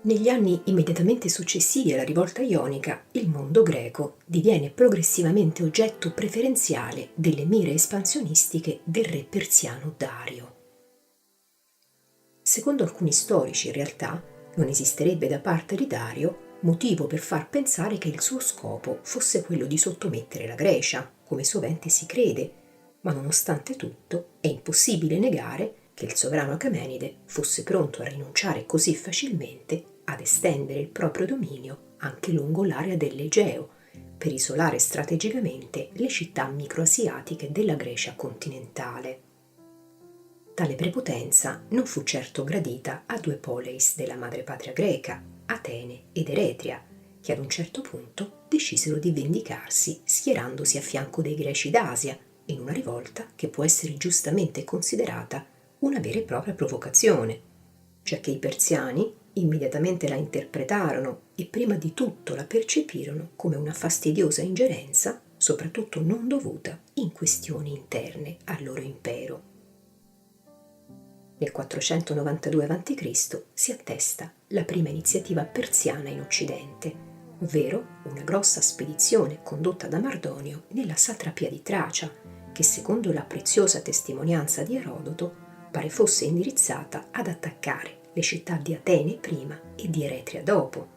Negli anni immediatamente successivi alla rivolta ionica, il mondo greco diviene progressivamente oggetto preferenziale delle mire espansionistiche del re persiano Dario. Secondo alcuni storici, in realtà, non esisterebbe da parte di Dario motivo per far pensare che il suo scopo fosse quello di sottomettere la Grecia, come sovente si crede, ma nonostante tutto è impossibile negare che il sovrano Achamenide fosse pronto a rinunciare così facilmente ad estendere il proprio dominio anche lungo l'area dell'Egeo, per isolare strategicamente le città microasiatiche della Grecia continentale. Tale prepotenza non fu certo gradita a due poleis della madrepatria greca, Atene ed Eretria, che ad un certo punto decisero di vendicarsi schierandosi a fianco dei greci d'Asia, in una rivolta che può essere giustamente considerata una vera e propria provocazione, giacché i persiani immediatamente la interpretarono e prima di tutto la percepirono come una fastidiosa ingerenza, soprattutto non dovuta, in questioni interne al loro impero. Nel 492 a.C. si attesta la prima iniziativa persiana in Occidente, ovvero una grossa spedizione condotta da Mardonio nella satrapia di Tracia, che secondo la preziosa testimonianza di Erodoto pare fosse indirizzata ad attaccare le città di Atene prima e di Eretria dopo.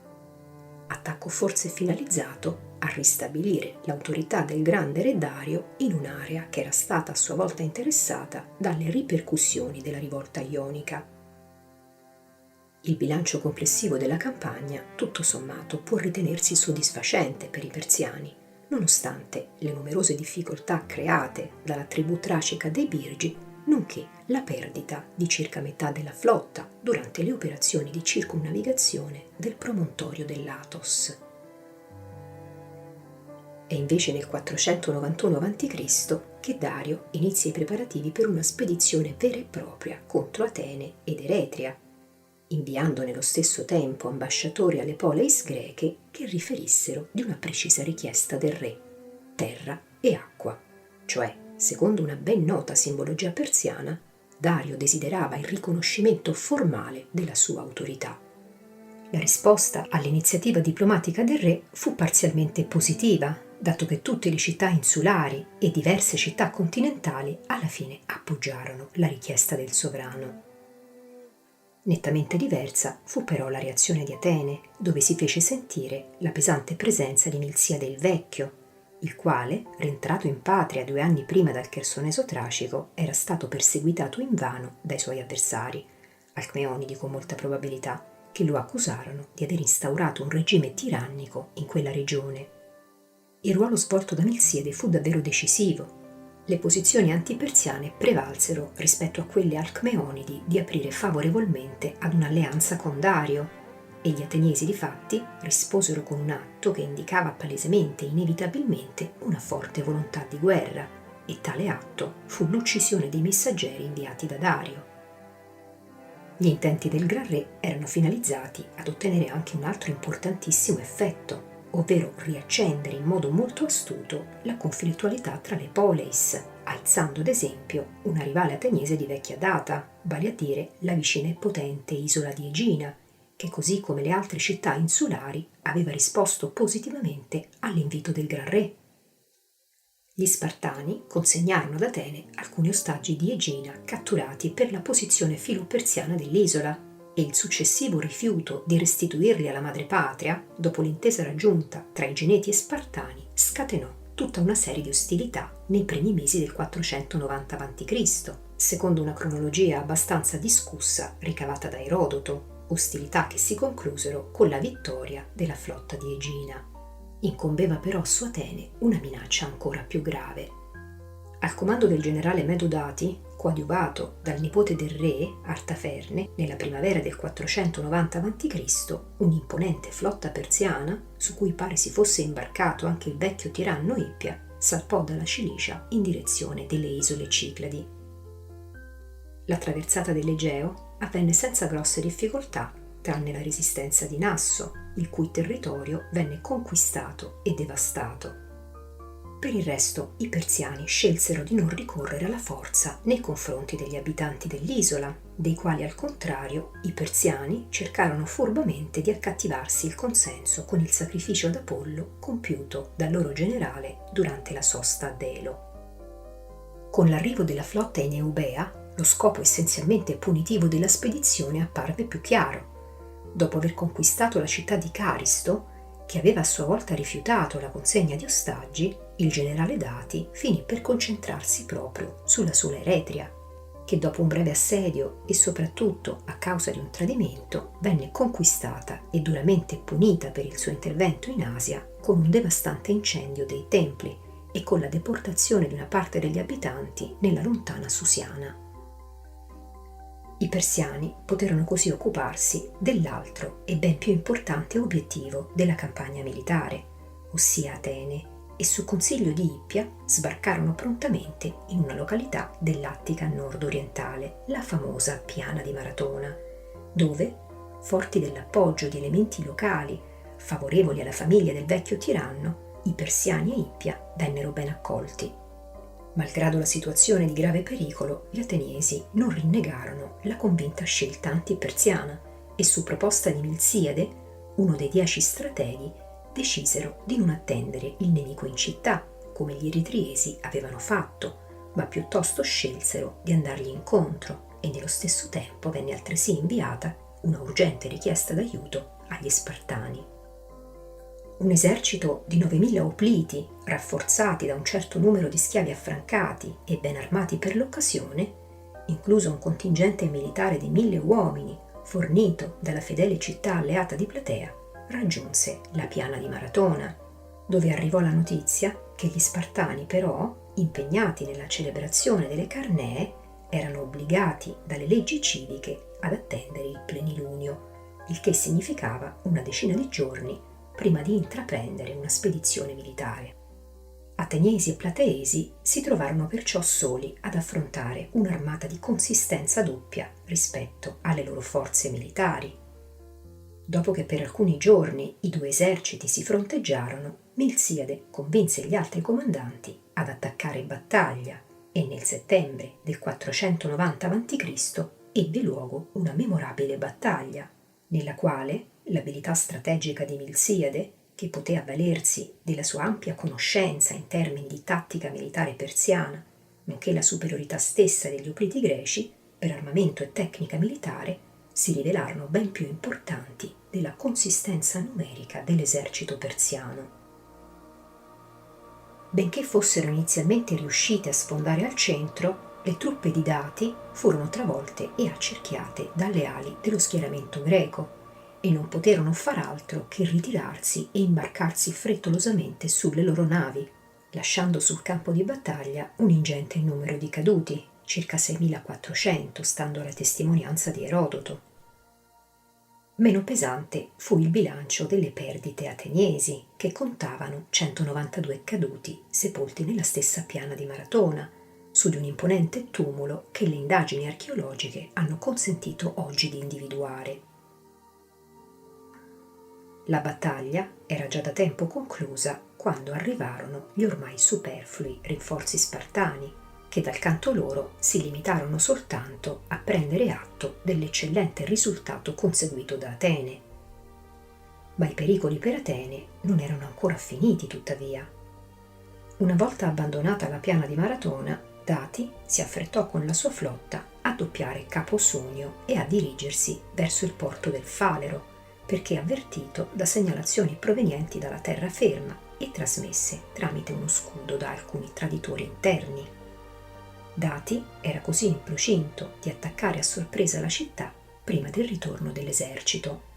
Attacco forse finalizzato a ristabilire l'autorità del grande re Dario in un'area che era stata a sua volta interessata dalle ripercussioni della rivolta ionica. Il bilancio complessivo della campagna, tutto sommato, può ritenersi soddisfacente per i persiani, nonostante le numerose difficoltà create dalla tribù tracica dei Birgi, nonché la perdita di circa metà della flotta durante le operazioni di circumnavigazione del promontorio dell'Athos. È invece nel 491 a.C. che Dario inizia i preparativi per una spedizione vera e propria contro Atene ed Eretria, inviando nello stesso tempo ambasciatori alle poleis greche che riferissero di una precisa richiesta del re: terra e acqua, cioè, secondo una ben nota simbologia persiana, Dario desiderava il riconoscimento formale della sua autorità. La risposta all'iniziativa diplomatica del re fu parzialmente positiva, dato che tutte le città insulari e diverse città continentali alla fine appoggiarono la richiesta del sovrano. Nettamente diversa fu però la reazione di Atene, dove si fece sentire la pesante presenza di Milsiade il Vecchio, il quale, rientrato in patria 2 anni prima dal Chersoneso tracico, era stato perseguitato invano dai suoi avversari, Alcmeonidi con molta probabilità, che lo accusarono di aver instaurato un regime tirannico in quella regione. Il ruolo svolto da Milsiade fu davvero decisivo. Le posizioni antipersiane prevalsero rispetto a quelle alcmeonidi di aprire favorevolmente ad un'alleanza con Dario, e gli ateniesi difatti risposero con un atto che indicava palesemente e inevitabilmente una forte volontà di guerra, e tale atto fu l'uccisione dei messaggeri inviati da Dario. Gli intenti del Gran Re erano finalizzati ad ottenere anche un altro importantissimo effetto, ovvero riaccendere in modo molto astuto la conflittualità tra le poleis, aizzando ad esempio una rivale ateniese di vecchia data, vale a dire la vicina e potente isola di Egina, che così come le altre città insulari aveva risposto positivamente all'invito del Gran Re. Gli Spartani consegnarono ad Atene alcuni ostaggi di Egina catturati per la posizione filo-persiana dell'isola, e il successivo rifiuto di restituirli alla madrepatria, dopo l'intesa raggiunta tra Egineti e Spartani, scatenò tutta una serie di ostilità nei primi mesi del 490 a.C., secondo una cronologia abbastanza discussa ricavata da Erodoto, ostilità che si conclusero con la vittoria della flotta di Egina. Incombeva però su Atene una minaccia ancora più grave. Al comando del generale Medodati, coadiuvato dal nipote del re, Artaferne, nella primavera del 490 a.C., un'imponente flotta persiana, su cui pare si fosse imbarcato anche il vecchio tiranno Ippia, salpò dalla Cilicia in direzione delle isole Cicladi. La traversata dell'Egeo avvenne senza grosse difficoltà, tranne la resistenza di Nasso, il cui territorio venne conquistato e devastato. Per il resto, i persiani scelsero di non ricorrere alla forza nei confronti degli abitanti dell'isola, dei quali al contrario i persiani cercarono furbamente di accattivarsi il consenso con il sacrificio ad Apollo compiuto dal loro generale durante la sosta a Delo. Con l'arrivo della flotta in Eubea, lo scopo essenzialmente punitivo della spedizione apparve più chiaro. Dopo aver conquistato la città di Caristo, che aveva a sua volta rifiutato la consegna di ostaggi, il generale Dati finì per concentrarsi proprio sulla sola Eretria, che dopo un breve assedio e soprattutto a causa di un tradimento venne conquistata e duramente punita per il suo intervento in Asia con un devastante incendio dei templi e con la deportazione di una parte degli abitanti nella lontana Susiana. I persiani poterono così occuparsi dell'altro e ben più importante obiettivo della campagna militare, ossia Atene, e su consiglio di Ippia sbarcarono prontamente in una località dell'Attica nord-orientale, la famosa Piana di Maratona, dove, forti dell'appoggio di elementi locali favorevoli alla famiglia del vecchio tiranno, i persiani e Ippia vennero ben accolti. Malgrado la situazione di grave pericolo, gli ateniesi non rinnegarono la convinta scelta anti-persiana e su proposta di Milziade, uno dei 10 strateghi, decisero di non attendere il nemico in città, come gli eritriesi avevano fatto, ma piuttosto scelsero di andargli incontro e nello stesso tempo venne altresì inviata una urgente richiesta d'aiuto agli Spartani. Un esercito di 9.000 opliti, rafforzati da un certo numero di schiavi affrancati e ben armati per l'occasione, incluso un contingente militare di 1.000 uomini, fornito dalla fedele città alleata di Platea, raggiunse la Piana di Maratona, dove arrivò la notizia che gli Spartani però, impegnati nella celebrazione delle Carnee, erano obbligati dalle leggi civiche ad attendere il plenilunio, il che significava una decina di giorni prima di intraprendere una spedizione militare. Ateniesi e Plateesi si trovarono perciò soli ad affrontare un'armata di consistenza doppia rispetto alle loro forze militari. Dopo che per alcuni giorni i due eserciti si fronteggiarono, Milziade convinse gli altri comandanti ad attaccare in battaglia e nel settembre del 490 a.C. ebbe luogo una memorabile battaglia, nella quale l'abilità strategica di Milziade, che poté avvalersi della sua ampia conoscenza in termini di tattica militare persiana, nonché la superiorità stessa degli opliti greci per armamento e tecnica militare, si rivelarono ben più importanti della consistenza numerica dell'esercito persiano. Benché fossero inizialmente riuscite a sfondare al centro, le truppe di Dati furono travolte e accerchiate dalle ali dello schieramento greco e non poterono far altro che ritirarsi e imbarcarsi frettolosamente sulle loro navi, lasciando sul campo di battaglia un ingente numero di caduti, circa 6.400 stando alla testimonianza di Erodoto. Meno pesante fu il bilancio delle perdite ateniesi, che contavano 192 caduti sepolti nella stessa Piana di Maratona, su di un imponente tumulo che le indagini archeologiche hanno consentito oggi di individuare. La battaglia era già da tempo conclusa quando arrivarono gli ormai superflui rinforzi spartani, che dal canto loro si limitarono soltanto a prendere atto dell'eccellente risultato conseguito da Atene. Ma i pericoli per Atene non erano ancora finiti, tuttavia. Una volta abbandonata la Piana di Maratona, Dati si affrettò con la sua flotta a doppiare Capo Sunio e a dirigersi verso il porto del Falero, perché avvertito da segnalazioni provenienti dalla terraferma e trasmesse tramite uno scudo da alcuni traditori interni. Dati era così in procinto di attaccare a sorpresa la città prima del ritorno dell'esercito.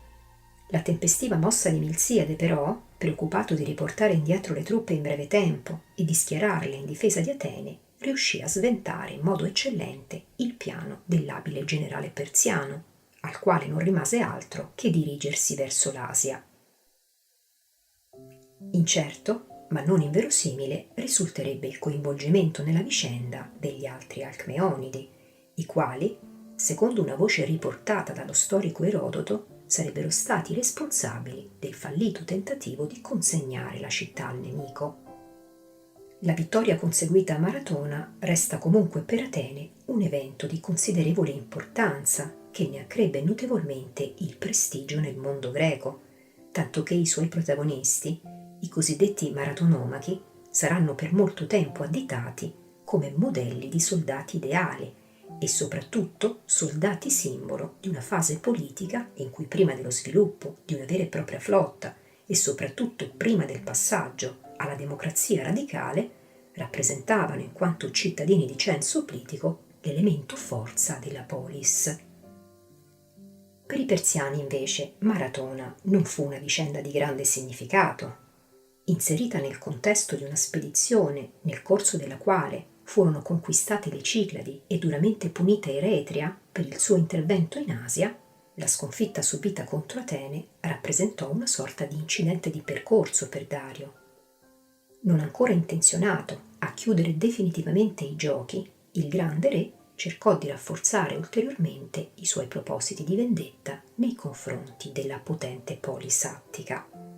La tempestiva mossa di Milziade, però, preoccupato di riportare indietro le truppe in breve tempo e di schierarle in difesa di Atene, riuscì a sventare in modo eccellente il piano dell'abile generale persiano, al quale non rimase altro che dirigersi verso l'Asia. Incerto, ma non inverosimile, risulterebbe il coinvolgimento nella vicenda degli altri Alcmeonidi, i quali, secondo una voce riportata dallo storico Erodoto, sarebbero stati responsabili del fallito tentativo di consegnare la città al nemico. La vittoria conseguita a Maratona resta comunque per Atene un evento di considerevole importanza che ne accrebbe notevolmente il prestigio nel mondo greco, tanto che i suoi protagonisti, i cosiddetti maratonomachi, saranno per molto tempo additati come modelli di soldati ideali e soprattutto soldati simbolo di una fase politica in cui prima dello sviluppo di una vera e propria flotta e soprattutto prima del passaggio alla democrazia radicale rappresentavano in quanto cittadini di censo politico l'elemento forza della polis. Per i persiani invece Maratona non fu una vicenda di grande significato. Inserita nel contesto di una spedizione nel corso della quale furono conquistate le Cicladi e duramente punita Eretria per il suo intervento in Asia, la sconfitta subita contro Atene rappresentò una sorta di incidente di percorso per Dario. Non ancora intenzionato a chiudere definitivamente i giochi, il grande re cercò di rafforzare ulteriormente i suoi propositi di vendetta nei confronti della potente polis attica.